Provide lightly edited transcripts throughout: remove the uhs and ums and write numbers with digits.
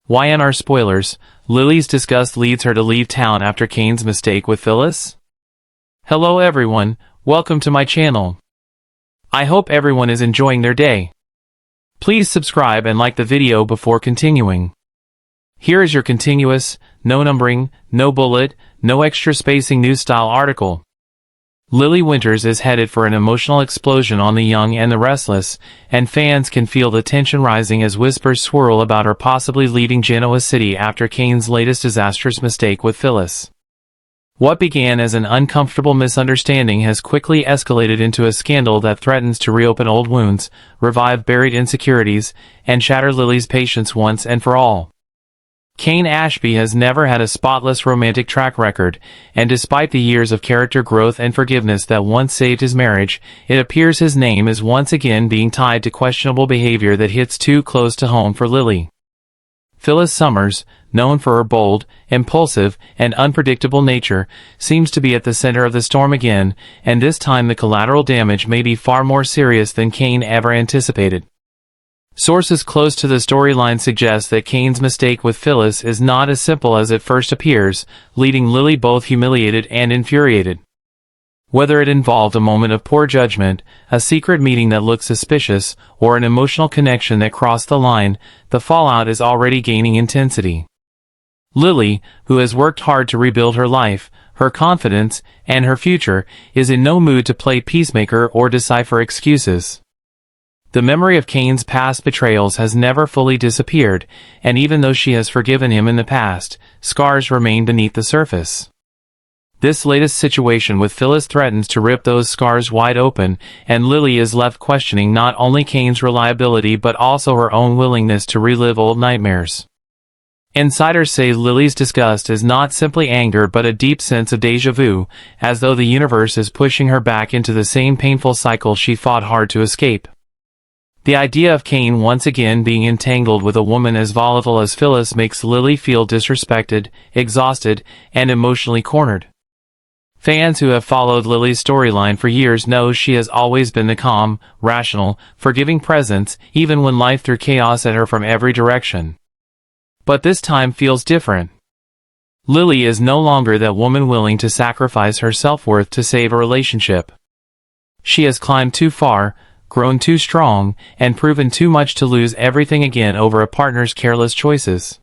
Y&R spoilers, Lily's disgust leads her to leave town after Kane's mistake with Phyllis? Hello everyone, welcome to my channel. I hope everyone is enjoying their day. Please subscribe and like the video before continuing. Here is your continuous, no numbering, no bullet, no extra spacing news-style article. Lily Winters is headed for an emotional explosion on The Young and the Restless, and fans can feel the tension rising as whispers swirl about her possibly leaving Genoa City after Kane's latest disastrous mistake with Phyllis. What began as an uncomfortable misunderstanding has quickly escalated into a scandal that threatens to reopen old wounds, revive buried insecurities, and shatter Lily's patience once and for all. Kane Ashby has never had a spotless romantic track record, and despite the years of character growth and forgiveness that once saved his marriage, it appears his name is once again being tied to questionable behavior that hits too close to home for Lily. Phyllis Summers, known for her bold, impulsive, and unpredictable nature, seems to be at the center of the storm again, and this time the collateral damage may be far more serious than Kane ever anticipated. Sources close to the storyline suggest that Kane's mistake with Phyllis is not as simple as it first appears, leaving Lily both humiliated and infuriated. Whether it involved a moment of poor judgment, a secret meeting that looked suspicious, or an emotional connection that crossed the line, the fallout is already gaining intensity. Lily, who has worked hard to rebuild her life, her confidence, and her future, is in no mood to play peacemaker or decipher excuses. The memory of Kane's past betrayals has never fully disappeared, and even though she has forgiven him in the past, scars remain beneath the surface. This latest situation with Phyllis threatens to rip those scars wide open, and Lily is left questioning not only Kane's reliability but also her own willingness to relive old nightmares. Insiders say Lily's disgust is not simply anger but a deep sense of déjà vu, as though the universe is pushing her back into the same painful cycle she fought hard to escape. The idea of Kane once again being entangled with a woman as volatile as Phyllis makes Lily feel disrespected, exhausted, and emotionally cornered. Fans who have followed Lily's storyline for years know she has always been the calm, rational, forgiving presence, even when life threw chaos at her from every direction. But this time feels different. Lily is no longer that woman willing to sacrifice her self-worth to save a relationship. She has climbed too far, grown too strong, and proven too much to lose everything again over a partner's careless choices.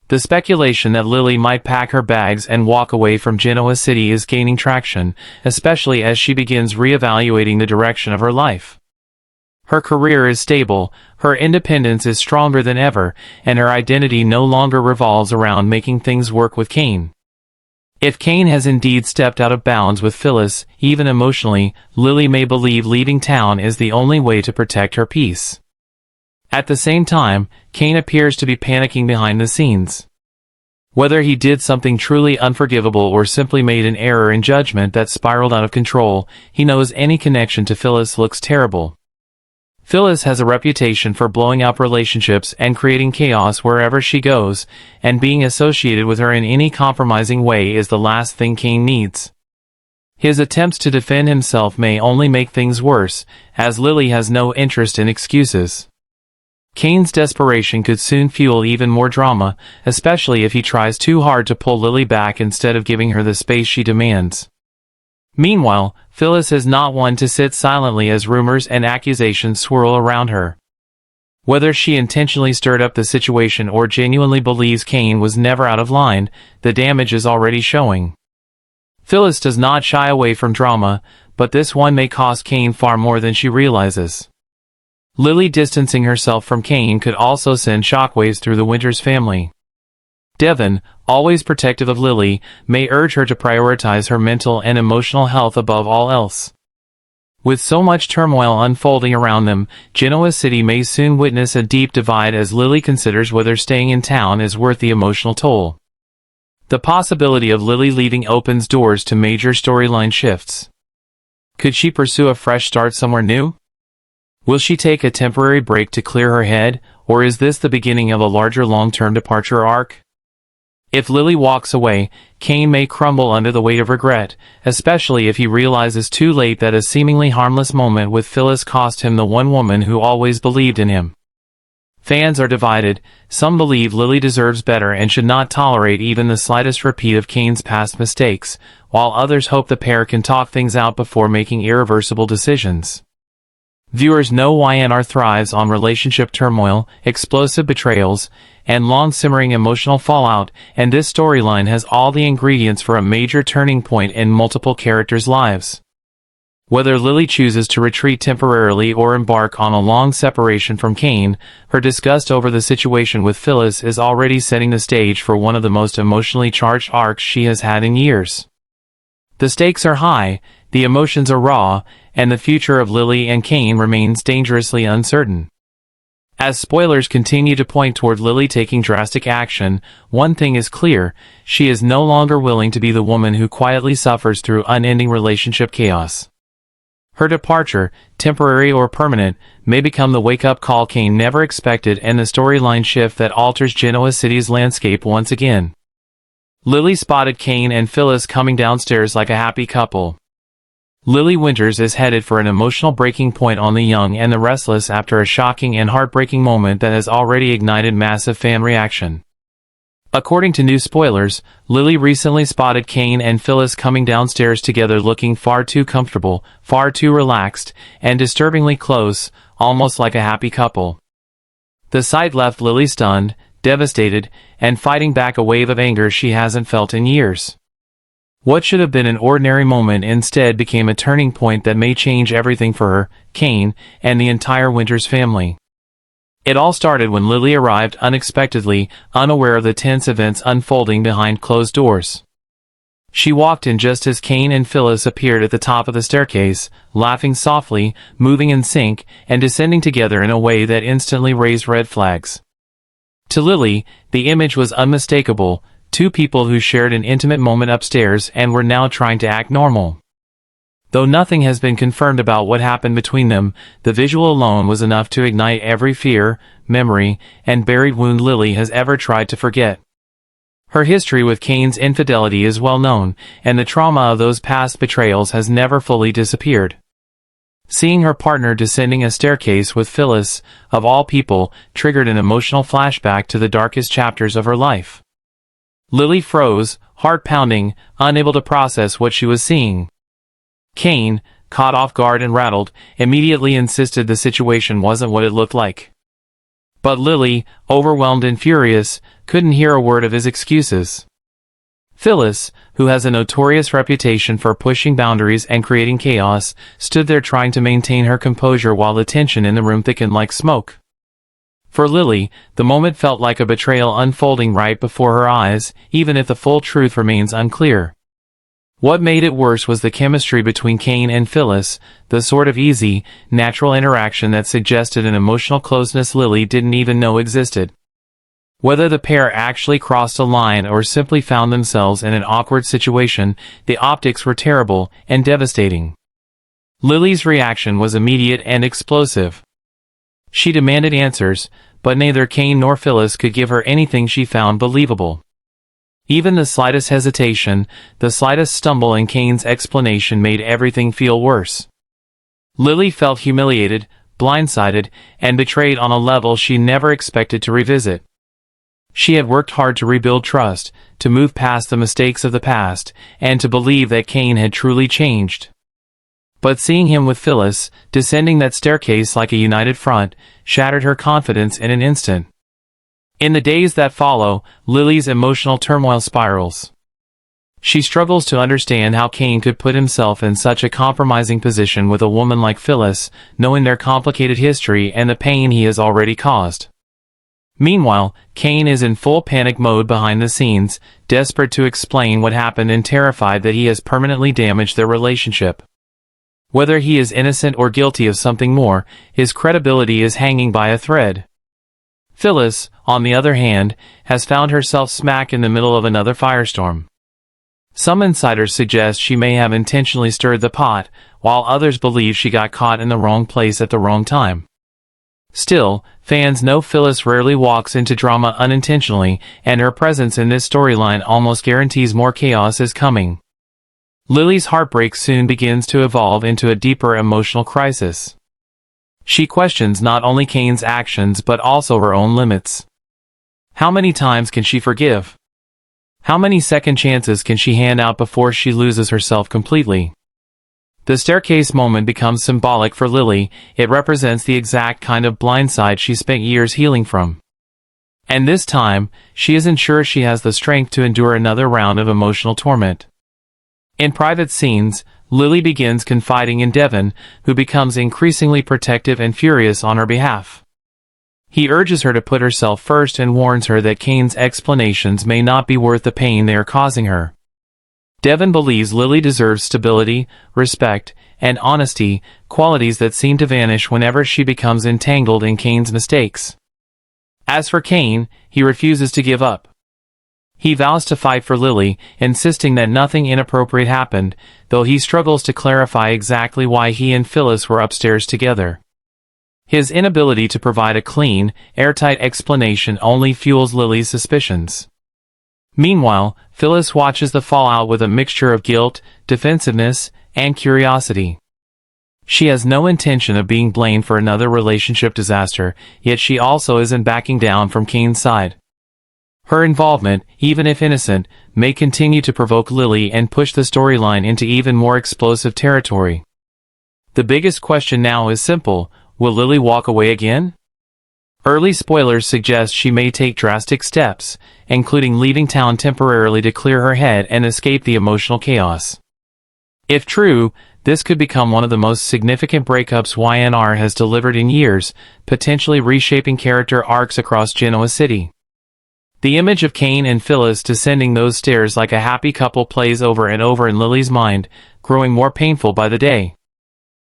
The speculation that Lily might pack her bags and walk away from Genoa City is gaining traction, especially as she begins re-evaluating the direction of her life. Her career is stable, her independence is stronger than ever, and her identity no longer revolves around making things work with Kane. If Kane has indeed stepped out of bounds with Phyllis, even emotionally, Lily may believe leaving town is the only way to protect her peace. At the same time, Kane appears to be panicking behind the scenes. Whether he did something truly unforgivable or simply made an error in judgment that spiraled out of control, he knows any connection to Phyllis looks terrible. Phyllis has a reputation for blowing up relationships and creating chaos wherever she goes, and being associated with her in any compromising way is the last thing Kane needs. His attempts to defend himself may only make things worse, as Lily has no interest in excuses. Kane's desperation could soon fuel even more drama, especially if he tries too hard to pull Lily back instead of giving her the space she demands. Meanwhile, Phyllis is not one to sit silently as rumors and accusations swirl around her. Whether she intentionally stirred up the situation or genuinely believes Kane was never out of line, the damage is already showing. Phyllis does not shy away from drama, but this one may cost Kane far more than she realizes. Lily distancing herself from Kane could also send shockwaves through the Winters family. Devon, always protective of Lily, may urge her to prioritize her mental and emotional health above all else. With so much turmoil unfolding around them, Genoa City may soon witness a deep divide as Lily considers whether staying in town is worth the emotional toll. The possibility of Lily leaving opens doors to major storyline shifts. Could she pursue a fresh start somewhere new? Will she take a temporary break to clear her head, or is this the beginning of a larger long-term departure arc? If Lily walks away, Kane may crumble under the weight of regret, especially if he realizes too late that a seemingly harmless moment with Phyllis cost him the one woman who always believed in him. Fans are divided. Some believe Lily deserves better and should not tolerate even the slightest repeat of Kane's past mistakes, while others hope the pair can talk things out before making irreversible decisions. Viewers know Y&R thrives on relationship turmoil, explosive betrayals, and long-simmering emotional fallout, and this storyline has all the ingredients for a major turning point in multiple characters' lives. Whether Lily chooses to retreat temporarily or embark on a long separation from Kane, her disgust over the situation with Phyllis is already setting the stage for one of the most emotionally charged arcs she has had in years. The stakes are high, the emotions are raw, and the future of Lily and Kane remains dangerously uncertain. As spoilers continue to point toward Lily taking drastic action, one thing is clear: she is no longer willing to be the woman who quietly suffers through unending relationship chaos. Her departure, temporary or permanent, may become the wake-up call Kane never expected and the storyline shift that alters Genoa City's landscape once again. Lily spotted Kane and Phyllis coming downstairs like a happy couple. Lily Winters is headed for an emotional breaking point on The Young and the Restless after a shocking and heartbreaking moment that has already ignited massive fan reaction. According to new spoilers, Lily recently spotted Kane and Phyllis coming downstairs together looking far too comfortable, far too relaxed, and disturbingly close, almost like a happy couple. The sight left Lily stunned, devastated, and fighting back a wave of anger she hasn't felt in years. What should have been an ordinary moment instead became a turning point that may change everything for her, Kane, and the entire Winters family. It all started when Lily arrived unexpectedly, unaware of the tense events unfolding behind closed doors. She walked in just as Kane and Phyllis appeared at the top of the staircase, laughing softly, moving in sync, and descending together in a way that instantly raised red flags. To Lily, the image was unmistakable: two people who shared an intimate moment upstairs and were now trying to act normal. Though nothing has been confirmed about what happened between them, the visual alone was enough to ignite every fear, memory, and buried wound Lily has ever tried to forget. Her history with Kane's infidelity is well known, and the trauma of those past betrayals has never fully disappeared. Seeing her partner descending a staircase with Phyllis, of all people, triggered an emotional flashback to the darkest chapters of her life. Lily froze, heart pounding, unable to process what she was seeing. Kane, caught off guard and rattled, immediately insisted the situation wasn't what it looked like. But Lily, overwhelmed and furious, couldn't hear a word of his excuses. Phyllis, who has a notorious reputation for pushing boundaries and creating chaos, stood there trying to maintain her composure while the tension in the room thickened like smoke. For Lily, the moment felt like a betrayal unfolding right before her eyes, even if the full truth remains unclear. What made it worse was the chemistry between Kane and Phyllis, the sort of easy, natural interaction that suggested an emotional closeness Lily didn't even know existed. Whether the pair actually crossed a line or simply found themselves in an awkward situation, the optics were terrible and devastating. Lily's reaction was immediate and explosive. She demanded answers, but neither Kane nor Phyllis could give her anything she found believable. Even the slightest hesitation, the slightest stumble in Kane's explanation made everything feel worse. Lily felt humiliated, blindsided, and betrayed on a level she never expected to revisit. She had worked hard to rebuild trust, to move past the mistakes of the past, and to believe that Kane had truly changed. But seeing him with Phyllis, descending that staircase like a united front, shattered her confidence in an instant. In the days that follow, Lily's emotional turmoil spirals. She struggles to understand how Kane could put himself in such a compromising position with a woman like Phyllis, knowing their complicated history and the pain he has already caused. Meanwhile, Kane is in full panic mode behind the scenes, desperate to explain what happened and terrified that he has permanently damaged their relationship. Whether he is innocent or guilty of something more, his credibility is hanging by a thread. Phyllis, on the other hand, has found herself smack in the middle of another firestorm. Some insiders suggest she may have intentionally stirred the pot, while others believe she got caught in the wrong place at the wrong time. Still, fans know Phyllis rarely walks into drama unintentionally, and her presence in this storyline almost guarantees more chaos is coming. Lily's heartbreak soon begins to evolve into a deeper emotional crisis. She questions not only Kane's actions but also her own limits. How many times can she forgive? How many second chances can she hand out before she loses herself completely? The staircase moment becomes symbolic for Lily. It represents the exact kind of blindside she spent years healing from. And this time, she isn't sure she has the strength to endure another round of emotional torment. In private scenes, Lily begins confiding in Devon, who becomes increasingly protective and furious on her behalf. He urges her to put herself first and warns her that Kane's explanations may not be worth the pain they are causing her. Devon believes Lily deserves stability, respect, and honesty, qualities that seem to vanish whenever she becomes entangled in Kane's mistakes. As for Kane, he refuses to give up. He vows to fight for Lily, insisting that nothing inappropriate happened, though he struggles to clarify exactly why he and Phyllis were upstairs together. His inability to provide a clean, airtight explanation only fuels Lily's suspicions. Meanwhile, Phyllis watches the fallout with a mixture of guilt, defensiveness, and curiosity. She has no intention of being blamed for another relationship disaster, yet she also isn't backing down from Kane's side. Her involvement, even if innocent, may continue to provoke Lily and push the storyline into even more explosive territory. The biggest question now is simple: will Lily walk away again? Early spoilers suggest she may take drastic steps, including leaving town temporarily to clear her head and escape the emotional chaos. If true, this could become one of the most significant breakups Y&R has delivered in years, potentially reshaping character arcs across Genoa City. The image of Kane and Phyllis descending those stairs like a happy couple plays over and over in Lily's mind, growing more painful by the day.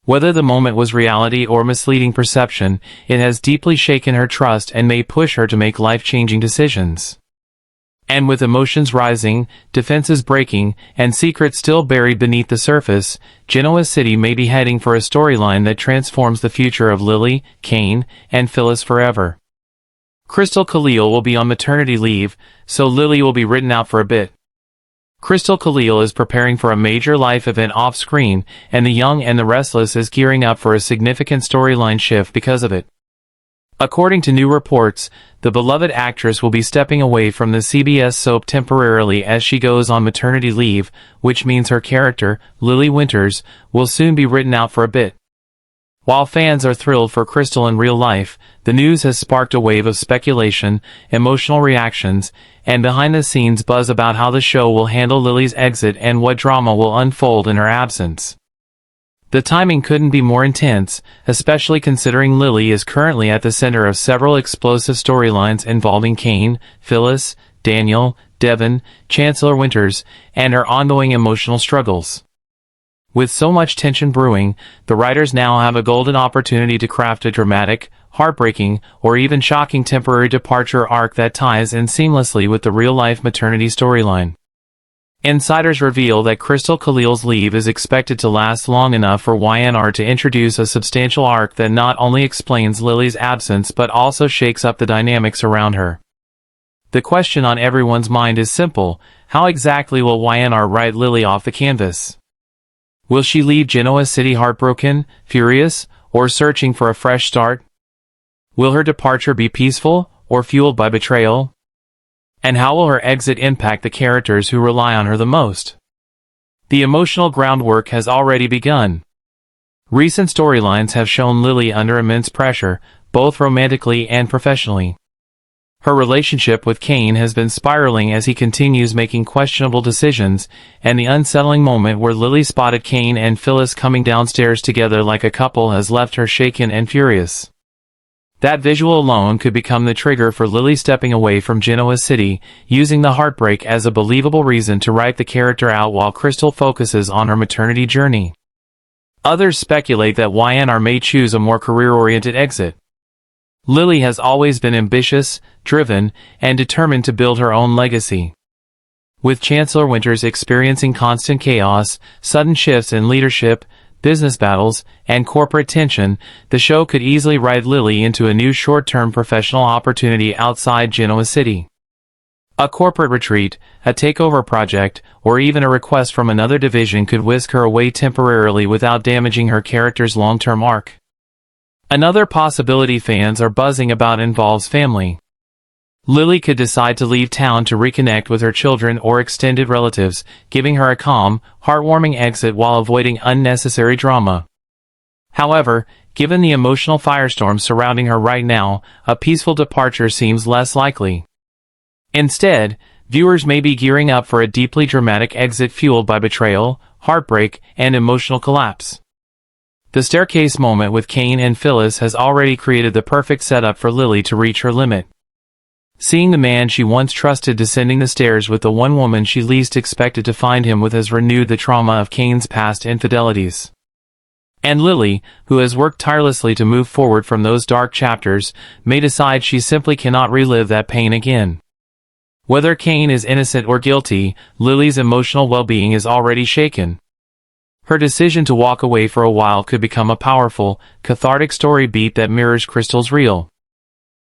Whether the moment was reality or misleading perception, it has deeply shaken her trust and may push her to make life-changing decisions. And with emotions rising, defenses breaking, and secrets still buried beneath the surface, Genoa City may be heading for a storyline that transforms the future of Lily, Kane, and Phyllis forever. Crystal Khalil will be on maternity leave, so Lily will be written out for a bit. Crystal Khalil is preparing for a major life event off-screen, and The Young and the Restless is gearing up for a significant storyline shift because of it. According to new reports, the beloved actress will be stepping away from the CBS soap temporarily as she goes on maternity leave, which means her character, Lily Winters, will soon be written out for a bit. While fans are thrilled for Crystal in real life, the news has sparked a wave of speculation, emotional reactions, and behind-the-scenes buzz about how the show will handle Lily's exit and what drama will unfold in her absence. The timing couldn't be more intense, especially considering Lily is currently at the center of several explosive storylines involving Kane, Phyllis, Daniel, Devon, Chancellor Winters, and her ongoing emotional struggles. With so much tension brewing, the writers now have a golden opportunity to craft a dramatic, heartbreaking, or even shocking temporary departure arc that ties in seamlessly with the real-life maternity storyline. Insiders reveal that Crystal Khalil's leave is expected to last long enough for Y&R to introduce a substantial arc that not only explains Lily's absence but also shakes up the dynamics around her. The question on everyone's mind is simple: how exactly will Y&R write Lily off the canvas? Will she leave Genoa City heartbroken, furious, or searching for a fresh start? Will her departure be peaceful, or fueled by betrayal? And how will her exit impact the characters who rely on her the most? The emotional groundwork has already begun. Recent storylines have shown Lily under immense pressure, both romantically and professionally. Her relationship with Kane has been spiraling as he continues making questionable decisions, and the unsettling moment where Lily spotted Kane and Phyllis coming downstairs together like a couple has left her shaken and furious. That visual alone could become the trigger for Lily stepping away from Genoa City, using the heartbreak as a believable reason to write the character out while Crystal focuses on her maternity journey. Others speculate that Y&R may choose a more career-oriented exit. Lily has always been ambitious, driven, and determined to build her own legacy. With Chancellor Winters experiencing constant chaos, sudden shifts in leadership, business battles, and corporate tension, the show could easily ride Lily into a new short-term professional opportunity outside Genoa City. A corporate retreat, a takeover project, or even a request from another division could whisk her away temporarily without damaging her character's long-term arc. Another possibility fans are buzzing about involves family. Lily could decide to leave town to reconnect with her children or extended relatives, giving her a calm, heartwarming exit while avoiding unnecessary drama. However, given the emotional firestorm surrounding her right now, a peaceful departure seems less likely. Instead, viewers may be gearing up for a deeply dramatic exit fueled by betrayal, heartbreak, and emotional collapse. The staircase moment with Kane and Phyllis has already created the perfect setup for Lily to reach her limit. Seeing the man she once trusted descending the stairs with the one woman she least expected to find him with has renewed the trauma of Kane's past infidelities. And Lily, who has worked tirelessly to move forward from those dark chapters, may decide she simply cannot relive that pain again. Whether Kane is innocent or guilty, Lily's emotional well-being is already shaken. Her decision to walk away for a while could become a powerful, cathartic story beat that mirrors Crystal's real